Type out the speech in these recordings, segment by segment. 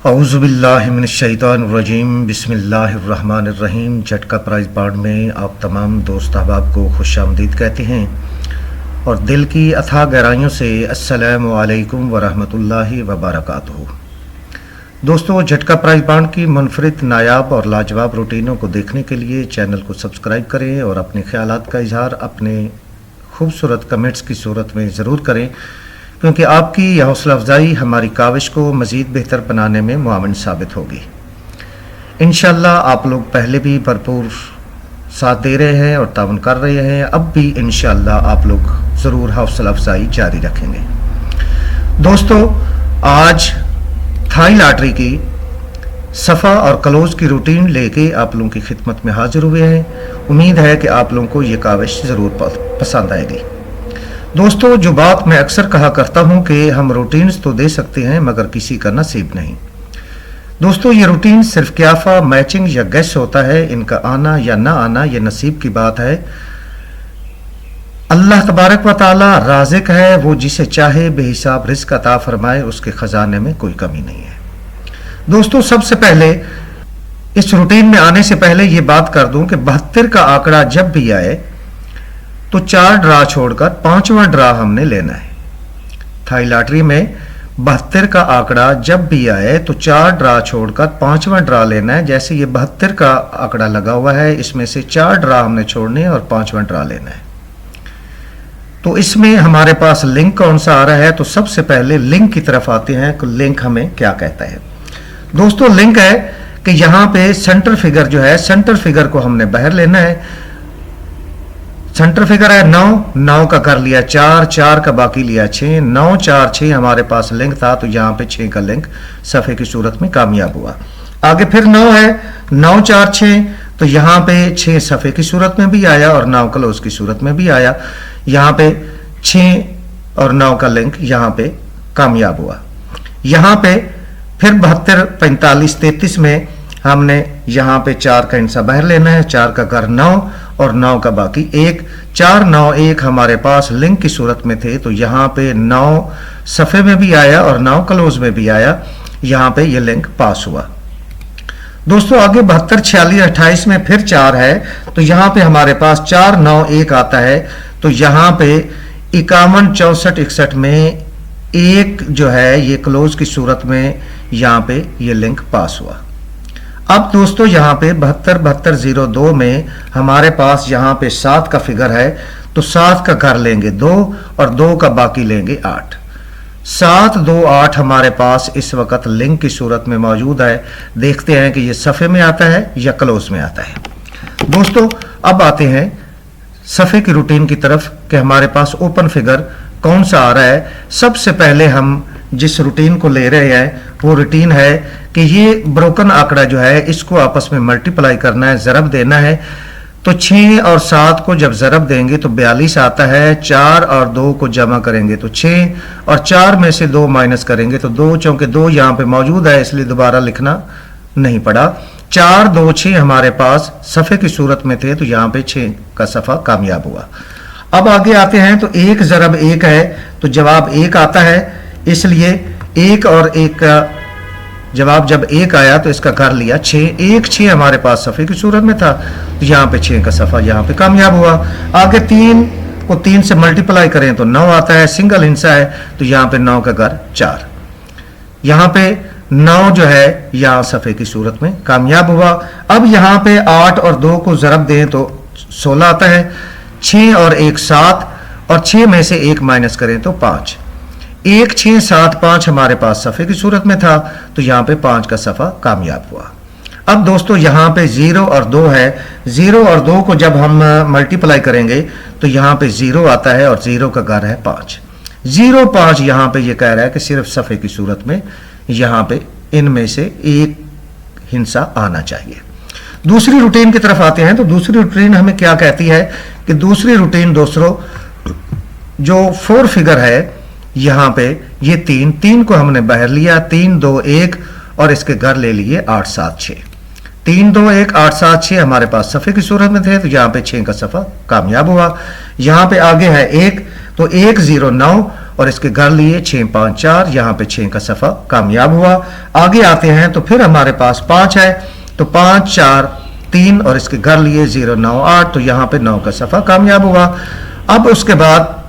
औज़ुबिल्लाहिमिनश्शैतानिर्रजीम बिस्मिल्लाहिर्रहमानिर्रहीम। झटका price board में आप तमाम दोस्त अहबाब को खुशामदीद कहते हैं और दिल की अथाह गहराइयों से अस्सलामु अलैकुम वरहमतुल्लाहि वबरकातुहू। दोस्तों, झटका प्राइज़ बार्ड की मुनफरिद, नायाब और लाजवाब रूटीनों को देखने के लिए चैनल को सब्सक्राइब करें और अपने ख्यालात का इजहार अपने खूबसूरत कमेंट्स की सूरत में ज़रूर करें, क्योंकि आपकी यह हौसला अफजाई हमारी काविश को मज़ीद बेहतर बनाने में मुआविन साबित होगी। इंशाअल्लाह आप लोग पहले भी भरपूर साथ दे रहे हैं और ताउन कर रहे हैं, अब भी इंशाअल्लाह आप लोग ज़रूर हौसला अफजाई जारी रखेंगे। दोस्तों, आज थाई लॉटरी की सफ़ा और क्लोज़ की रूटीन लेके आप लोगों की खिदमत में हाजिर हुए हैं। उम्मीद है कि आप लोगों को ये काविश ज़रूर पसंद आएगी। दोस्तों, जो बात मैं अक्सर कहा करता हूं कि हम रूटीन्स तो दे सकते हैं मगर किसी का नसीब नहीं। दोस्तों, ये रूटीन सिर्फ क्याफा, मैचिंग या गैस होता है। इनका आना या ना आना ये नसीब की बात है। अल्लाह तबारक व तआला राज़िक है, वो जिसे चाहे बेहिसाब रिज़्क़ अता फरमाए, उसके ख़जाने में कोई कमी नहीं है। दोस्तों, सबसे पहले इस रूटीन में आने से पहले ये बात कर दूं कि 72 का आंकड़ा जब भी आए तो 4 ड्रा छोड़कर 5वां ड्रा हमने लेना है। थाई लॉटरी में 72 का आंकड़ा जब भी आए तो 4 ड्रा छोड़कर 5वां ड्रा लेना है। जैसे ये 72 का आंकड़ा लगा हुआ है, इसमें से 4 ड्रा हमने छोड़ने हैं और 5वां ड्रा लेना है। तो इसमें हमारे पास लिंक कौन सा आ रहा है, तो सबसे पहले लिंक की तरफ आते हैं कि लिंक हमें क्या कहता है। दोस्तों, लिंक है कि यहाँ पे सेंटर फिगर जो है, सेंटर फिगर को हमने बाहर लेना है। सेंटर फिगर है 9 का कर लिया 4 का बाकी लिया 6, 9 4 6 हमारे पास लिंक था, तो यहाँ पे 6 का लिंक सफ़े की सूरत में कामयाब हुआ। आगे फिर 9 है, 9 4 6, तो यहाँ पे 6 सफ़े की सूरत में भी आया और 9 क्लोज की सूरत में भी आया। यहाँ पे 6 और 9 का लिंक यहाँ पे कामयाब हुआ। यहाँ पे फिर 72 45 33 में हमने यहाँ पे 4 का हिस्सा बाहर लेना है। 4 का घर 9 और 9 का बाकी 1, 4 9 1 हमारे पास लिंक की सूरत में थे, तो यहाँ पे 9 सफ़े में भी आया और 9 क्लोज में भी आया। यहाँ पे ये लिंक पास हुआ। दोस्तों, आगे 72 46 28 में फिर 4 है, तो यहाँ पे हमारे पास 4 9 1 आता है, तो यहाँ पे 51 64 61 में 1 जो है ये क्लोज की सूरत में यहाँ पे ये लिंक पास हुआ। अब दोस्तों, यहाँ पे 72 72 02 में हमारे पास यहाँ पे 7 का फिगर है, तो 7 का घर लेंगे 2 और 2 का बाकी लेंगे 8। 7 2 8 हमारे पास इस वक्त लिंक की सूरत में मौजूद है। देखते हैं कि ये सफ़े में आता है या क्लोज में आता है। दोस्तों, अब आते हैं सफ़े की रूटीन की तरफ कि हमारे पास ओपन फिगर कौन सा आ रहा है। सबसे पहले हम जिस रूटीन को ले रहे हैं वो रूटीन है कि ये ब्रोकन आंकड़ा जो है इसको आपस में मल्टीप्लाई करना है, ज़रब देना है। तो 6 और 7 को जब ज़रब देंगे तो 42 आता है। 4 और 2 को जमा करेंगे तो 6 और 4 में से 2 माइनस करेंगे तो 2 चौके 2 यहाँ पे मौजूद है, इसलिए दोबारा लिखना नहीं पड़ा। 4 2 6 हमारे पास सफ़े की सूरत में थे, तो यहाँ पे 6 का सफ़ा कामयाब हुआ। अब आगे आते हैं तो 1 ज़रब 1 है, तो जवाब 1 आता है, इसलिए 1 और 1 का जवाब जब 1 आया तो इसका कर लिया 6। 1 6 हमारे पास सफ़े की सूरत में था, तो यहाँ पे 6 का सफ़ा यहाँ पे कामयाब हुआ। आगे 3 को 3 से मल्टीप्लाई करें तो 9 आता है, सिंगल हिस्सा है, तो यहाँ पे 9 का घर 4। यहाँ पे 9 जो है यहाँ सफ़े की सूरत में कामयाब हुआ। अब यहाँ पे 8 और 2 को ज़रब दें तो 16 आता है। 6 और 1 7 और 6 में से 1 माइनस करें तो 5। 1 6 7 5 हमारे पास सफ़े की सूरत में था, तो यहाँ पे 5 का सफ़ा कामयाब हुआ। अब दोस्तों, यहाँ पे 0 और 2 है। 0 और 2 को जब हम मल्टीप्लाई करेंगे तो यहाँ पे 0 आता है और 0 का घर है 5। 0 5 यहाँ पे ये कह रहा है कि सिर्फ सफ़े की सूरत में यहाँ पे इनमें से एक हिस्सा आना चाहिए। दूसरी रूटीन की तरफ आते हैं, तो दूसरी रूटीन हमें क्या कहती है कि दूसरी रूटीन दोस्तों जो 4 फिगर है, यहाँ पे ये 3 को हमने बाहर लिया, 3 2 1 और इसके घर ले लिए 8 7 6। 3 2 1 8 7 6 हमारे पास सफ़े की सूरत में थे, तो यहाँ पे 6 का सफ़ा कामयाब हुआ। यहाँ पे आगे है 1, तो 1 0 9 और इसके घर लिए 6 5 4, यहाँ पे 6 का सफ़ा कामयाब हुआ। आगे आते हैं तो फिर हमारे पास 5 है, तो 5 4 3 और इसके घर लिए 0 9 8, तो यहाँ पे 9 का सफ़ा कामयाब हुआ। अब उसके बाद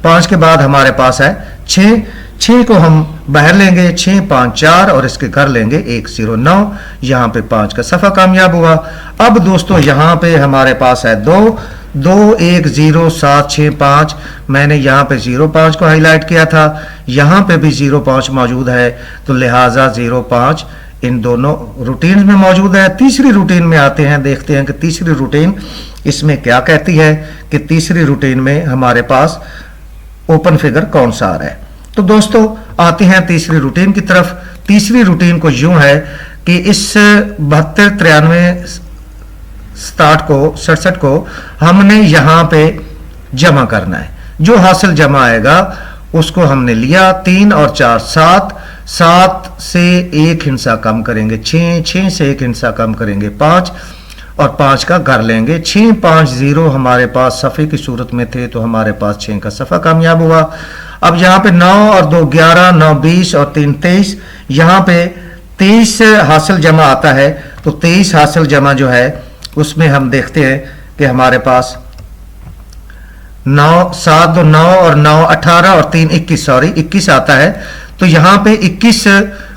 5 के बाद हमारे पास है 6 को हम बाहर लेंगे, 6 5 4 और इसके घर लेंगे 1 0 9, यहाँ पे 5 का सफ़ा कामयाब हुआ। अब दोस्तों यहाँ पे हमारे पास है 2 2 1 0 7 6 5, मैंने यहाँ पे 0 5 को हाईलाइट किया था, यहाँ पे भी 0 5 मौजूद है, तो लिहाजा 0 5 इन दोनों रूटीन में मौजूद है। तीसरी रूटीन में आते हैं, देखते हैं कि तीसरी रूटीन इसमें क्या कहती है कि तीसरी रूटीन में हमारे पास ओपन फिगर कौन सा आ रहा है। तो दोस्तों आते हैं तीसरी रूटीन की तरफ। तीसरी रूटीन को यूं है कि इस 72 93 67 को हमने यहाँ पे जमा करना है। जो हासिल जमा आएगा उसको हमने लिया, 3 और 4 7, 7 से एक हिस्सा कम करेंगे 6, 6 से एक हिस्सा कम करेंगे 5 और 5 का घर लेंगे। 6 5 0 हमारे पास सफ़े की सूरत में थे, तो हमारे पास 6 का सफ़ा कामयाब हुआ। अब यहाँ पे 9 और 2 11, 9 20 और 3 23, यहाँ पे 23 हासिल जमा आता है, तो 23 हासिल जमा जो है उसमें हम देखते हैं कि हमारे पास 9 7 2 9 और 9 18 और 3 21, सॉरी 21 आता है। तो यहाँ पे 21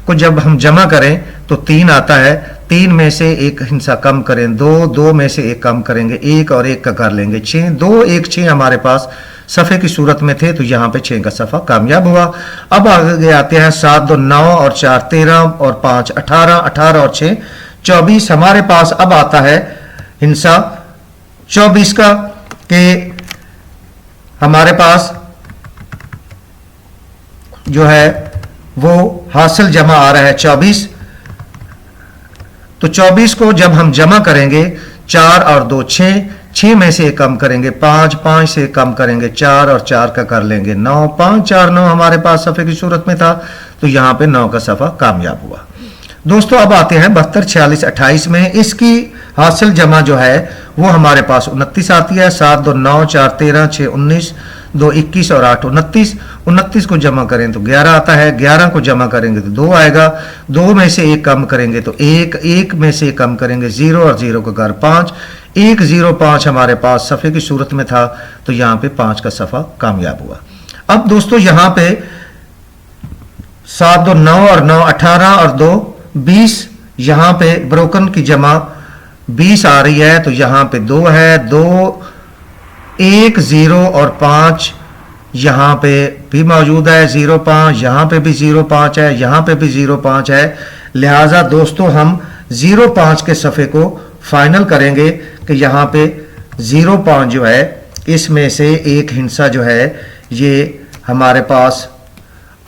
को जब हम जमा करें तो 3 आता है, 3 में से एक हिस्सा कम करें 2, 2 में से एक कम करेंगे 1 और 1 का घर लेंगे 6, 2 1 6 हमारे पास सफ़े की सूरत में थे, तो यहाँ पे 6 का सफ़ा कामयाब हुआ। अब आगे आते हैं 7 2 9 और 4 13 और 5 18, 18 और 6 24, हमारे पास अब आता है हिस्सा 24 का कि हमारे पास जो है वो हासिल जमा आ रहा है 24, तो 24 को जब हम जमा करेंगे 4 और 2 6, 6 में से कम करेंगे 5, 5 से कम करेंगे 4 और 4 का कर लेंगे 9, 5 4 9 हमारे पास सफ़े की सूरत में था, तो यहाँ पे 9 का सफ़ा कामयाब हुआ। दोस्तों अब आते हैं 72 46 28 में। इसकी हासिल जमा जो है वो हमारे पास 29 आती है, 7 2 9 4 13 6 19, 2 21 और 8 29, 29 को जमा करें तो 11 आता है, 11 को जमा करेंगे तो 2 आएगा, 2 में से एक कम करेंगे तो 1, 1 में से कम करेंगे 0 और 0 का घर 5, 1 0 5 हमारे पास सफ़े की सूरत में था, तो यहाँ पे 5 का सफ़ा कामयाब हुआ। अब दोस्तों यहाँ पे 7 2 9 और 9 18 और 2 20, यहाँ पे ब्रोकन की जमा 20 आ रही है, तो यहाँ पे 2 है, 2 1 0 और 5 यहाँ पे भी मौजूद है, 0 5 यहाँ पे भी 0 5 है, यहाँ पे भी 0 5 है। लिहाजा दोस्तों हम 0 5 के सफ़े को फाइनल करेंगे कि यहाँ पे 0 5 जो है इसमें से एक हिस्सा जो है ये हमारे पास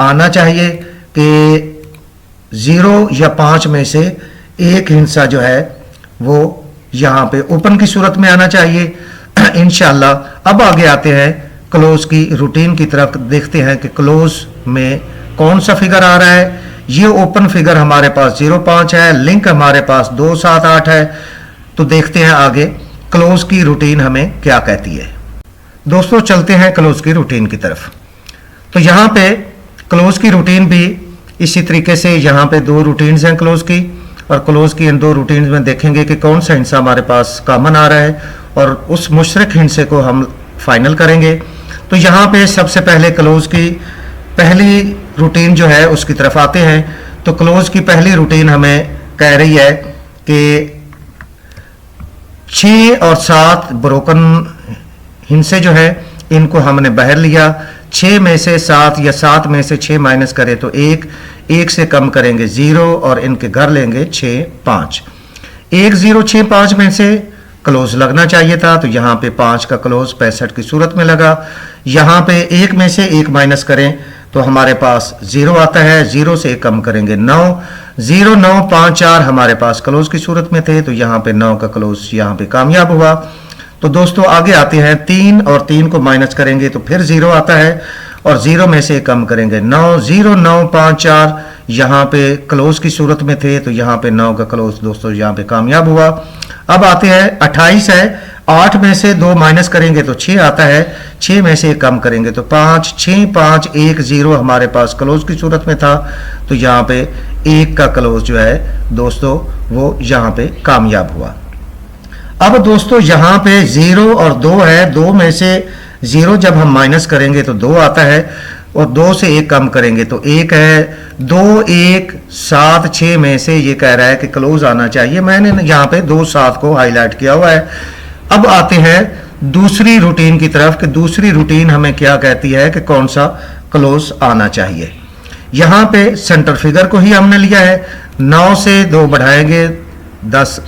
आना चाहिए कि 0 या 5 में से एक हिस्सा जो है वो यहाँ पे ओपन की सूरत में आना चाहिए इंशाल्लाह। अब आगे आते हैं क्लोज की रूटीन की तरफ, देखते हैं कि क्लोज में कौन सा फिगर आ रहा है। ये ओपन फिगर हमारे पास 0 5 है, लिंक हमारे पास 2 7 8 है। तो देखते हैं आगे क्लोज की रूटीन हमें क्या कहती है। दोस्तों चलते हैं क्लोज की रूटीन की तरफ। तो यहाँ पे क्लोज की रूटीन भी इसी तरीके से, यहाँ पे 2 रूटीन्स हैं क्लोज की, और क्लोज की इन 2 रूटीन्स में देखेंगे कि कौन सा हिस्सा हमारे पास कॉमन आ रहा है और उस मुशरक हिस्से को हम फाइनल करेंगे। तो यहाँ पे सबसे पहले क्लोज की पहली रूटीन जो है उसकी तरफ आते हैं। तो क्लोज की पहली रूटीन हमें कह रही है कि 6 और 7 ब्रोकन हिस्से जो है इनको हमने बाहर लिया, 6 में से 7 या 7 में से 6 माइनस करें तो 1, 1 से कम करेंगे 0 और इनके घर लेंगे 6 5, 1 0 6 5 में से क्लोज लगना चाहिए था, तो यहाँ पे 5 का क्लोज 65 की सूरत में लगा। यहाँ पे 1 में से 1 माइनस करें तो हमारे पास 0 आता है, 0 से 1 कम करेंगे 9, 0 9 5 4 हमारे पास क्लोज की सूरत में थे, तो यहाँ पे 9 का क्लोज यहाँ पे कामयाब हुआ। तो दोस्तों आगे आते हैं 3 और 3 को माइनस करेंगे तो फिर 0 आता है, और 0 में से कम करेंगे 9, 0 9 5 4 यहाँ पे क्लोज की सूरत में थे, तो यहाँ पे 9 का क्लोज दोस्तों यहाँ पे कामयाब हुआ। अब आते हैं 28 है, 8 में से 2 माइनस करेंगे तो 6 आता है, 6 में से कम करेंगे तो 5, 6 5 1 0 हमारे पास क्लोज की सूरत में था। तो यहाँ पे 1 का क्लोज जो है दोस्तों वो यहाँ पे कामयाब हुआ। अब दोस्तों यहाँ पे 0 और 2 है, 2 में से 0 जब हम माइनस करेंगे तो 2 आता है और 2 से 1 कम करेंगे तो 1 है। 2 1 7 6 में से ये कह रहा है कि क्लोज आना चाहिए। मैंने यहाँ पे 2 7 को हाईलाइट किया हुआ है। अब आते हैं दूसरी रूटीन की तरफ कि दूसरी रूटीन हमें क्या कहती है कि कौन सा क्लोज आना चाहिए। यहाँ पे सेंटर फिगर को ही हमने लिया है। 9 से 2 बढ़ाएंगे 10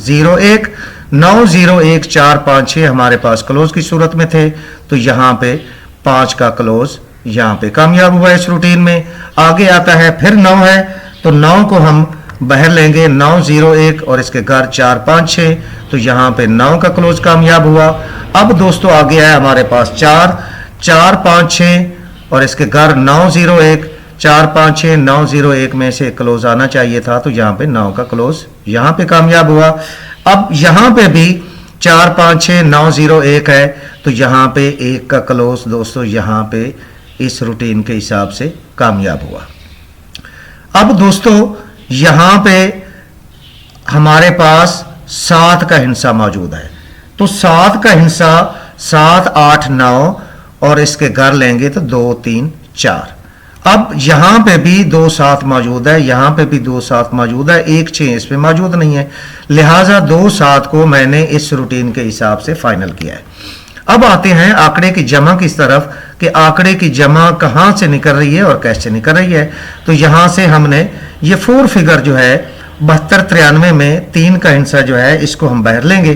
0 1 9 0 1 4 5 6 हमारे पास क्लोज की सूरत में थे। तो यहाँ पे 5 का क्लोज यहाँ पे कामयाब हुआ इस रूटीन में। आगे आता है फिर 9 है तो 9 को हम बाहर लेंगे 9 0 1 और इसके घर 4 5 6 तो यहाँ पे 9 का क्लोज कामयाब हुआ। अब दोस्तों आगे है हमारे पास 4 4 5 6 और इसके घर 9 0 1 4 5 6 9 0 1 में से क्लोज आना चाहिए था। तो यहाँ पे 9 का क्लोज यहाँ पे कामयाब हुआ। अब यहाँ पे भी 4 5 6 9 0 1 है तो यहाँ पे 1 का क्लोज दोस्तों यहाँ पे इस रूटीन के हिसाब से कामयाब हुआ। अब दोस्तों यहाँ पे हमारे पास 7 का हिस्सा मौजूद है। तो 7 का हिस्सा 7 8 9 और इसके घर लेंगे तो 2 3 4। अब यहाँ पे भी 2 7 मौजूद है, यहाँ पे भी 2 7 मौजूद है, 1 6 इसमें मौजूद नहीं है, लिहाजा 2 7 को मैंने इस रूटीन के हिसाब से फाइनल किया है। अब आते हैं आंकड़े की जमा की तरफ कि आंकड़े की जमा कहाँ से निकल रही है और कैसे निकल रही है। तो यहाँ से हमने ये 4 फिगर जो है 72 93 में 3 का हिस्सा जो है इसको हम बाहर लेंगे,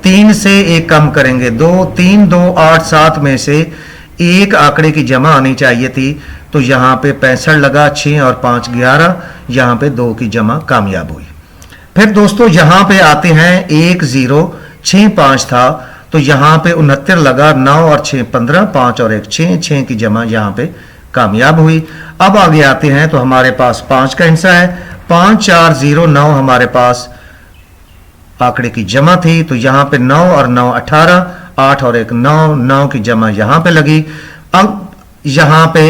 3 से 1 कम करेंगे 2 3 2 8 7 में से 1 आंकड़े की जमा आनी चाहिए थी। तो यहाँ पे 65 लगा, 6 और 5 11, यहाँ पे 2 की जमा कामयाब हुई। फिर दोस्तों यहाँ पे आते हैं 1 0 6 5 था तो यहाँ पे 69 लगा, 9 और 6 15, 5 और 1 6, 6 की जमा यहाँ पे कामयाब हुई। अब आगे आते हैं तो हमारे पास 5 का हिस्सा है, 5 4 0 9 हमारे पास आंकड़े की जमा थी। तो यहाँ पे 9 और 9 18, 8 और 1 9, 9 की जमा यहाँ पे लगी। अब यहाँ पे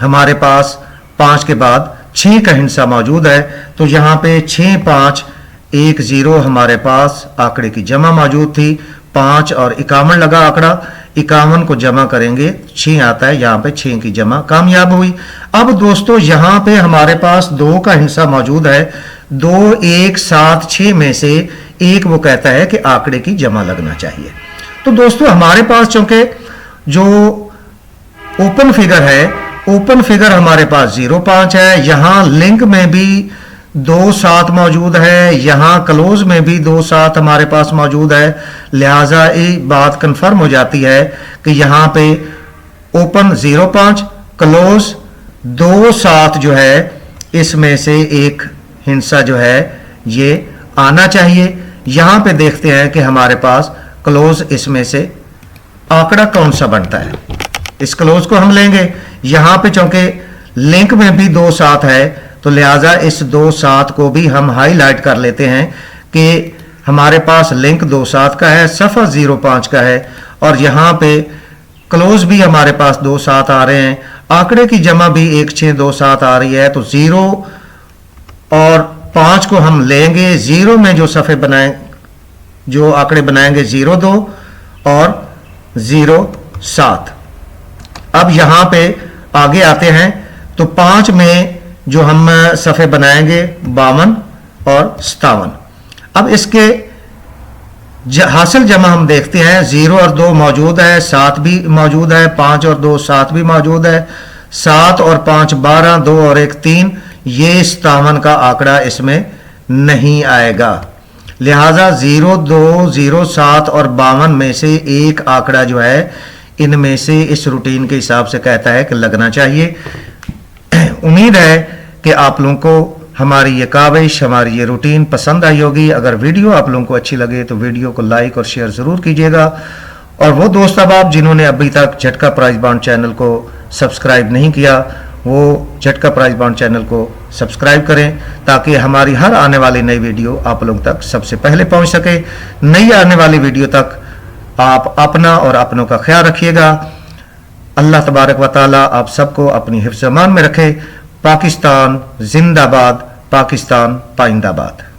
हमारे पास 5 के बाद 6 का हिस्सा मौजूद है तो यहाँ पे 6 5 1 0 हमारे पास आंकड़े की जमा मौजूद थी। 5 और 51 लगा आंकड़ा, 51 को जमा करेंगे 6 आता है, यहाँ पे 6 की जमा कामयाब हुई। अब दोस्तों यहाँ पे हमारे पास 2 का हिस्सा मौजूद है, 2 1 7 6 में से 1 वो कहता है कि आंकड़े की जमा लगना चाहिए। तो दोस्तों हमारे पास चूंकि जो ओपन फिगर है, ओपन फिगर हमारे पास 0 5 है, यहाँ लिंक में भी 2 7 मौजूद है, यहाँ क्लोज में भी 2 7 हमारे पास मौजूद है, लिहाजा ये बात कंफर्म हो जाती है कि यहाँ पे ओपन 0 5 क्लोज 2 7 जो है इसमें से एक हिस्सा जो है ये आना चाहिए। यहाँ पे देखते हैं कि हमारे पास क्लोज इसमें से आंकड़ा कौन सा बनता है। इस क्लोज को हम लेंगे, यहाँ पे चूंकि लिंक में भी 2 7 है तो लिहाजा इस 2 7 को भी हम हाईलाइट कर लेते हैं कि हमारे पास लिंक 2 7 का है, सफर 0 5 का है और यहाँ पे क्लोज भी हमारे पास 2 7 आ रहे हैं, आंकड़े की जमा भी 1 6 2 7 आ रही है। तो 0 और 5 को हम लेंगे, 0 में जो सफ़े बनाए जो आंकड़े बनाएंगे 0 2 और 0 7। अब यहाँ पे आगे आते हैं तो 5 में जो हम सफ़े बनाएंगे 52 और 57। अब इसके हासिल जमा हम देखते हैं, 0 और 2 मौजूद है, 7 भी मौजूद है, 5 और 2 7 भी मौजूद है, 7 और 5 12, 2 और 1 3, ये 57 का आंकड़ा इसमें नहीं आएगा। लिहाजा 0 2 0 7 और 52 में से एक आंकड़ा जो है इनमें से इस रूटीन के हिसाब से कहता है कि लगना चाहिए। उम्मीद है कि आप लोगों को हमारी ये काविश, हमारी ये रूटीन पसंद आई होगी। अगर वीडियो आप लोगों को अच्छी लगे तो वीडियो को लाइक और शेयर ज़रूर कीजिएगा। और वो दोस्त अब आप जिन्होंने अभी तक झटका प्राइज बॉन्ड चैनल को सब्सक्राइब नहीं किया वो झटका प्राइस बॉन्ड चैनल को सब्सक्राइब करें ताकि हमारी हर आने वाली नई वीडियो आप लोगों तक सबसे पहले पहुंच सके। नई आने वाली वीडियो तक आप अपना और अपनों का ख्याल रखिएगा। अल्लाह तबारक व तआला आप सबको अपनी हिफ्ज़ अमान में रखे। पाकिस्तान जिंदाबाद, पाकिस्तान पाइंदाबाद।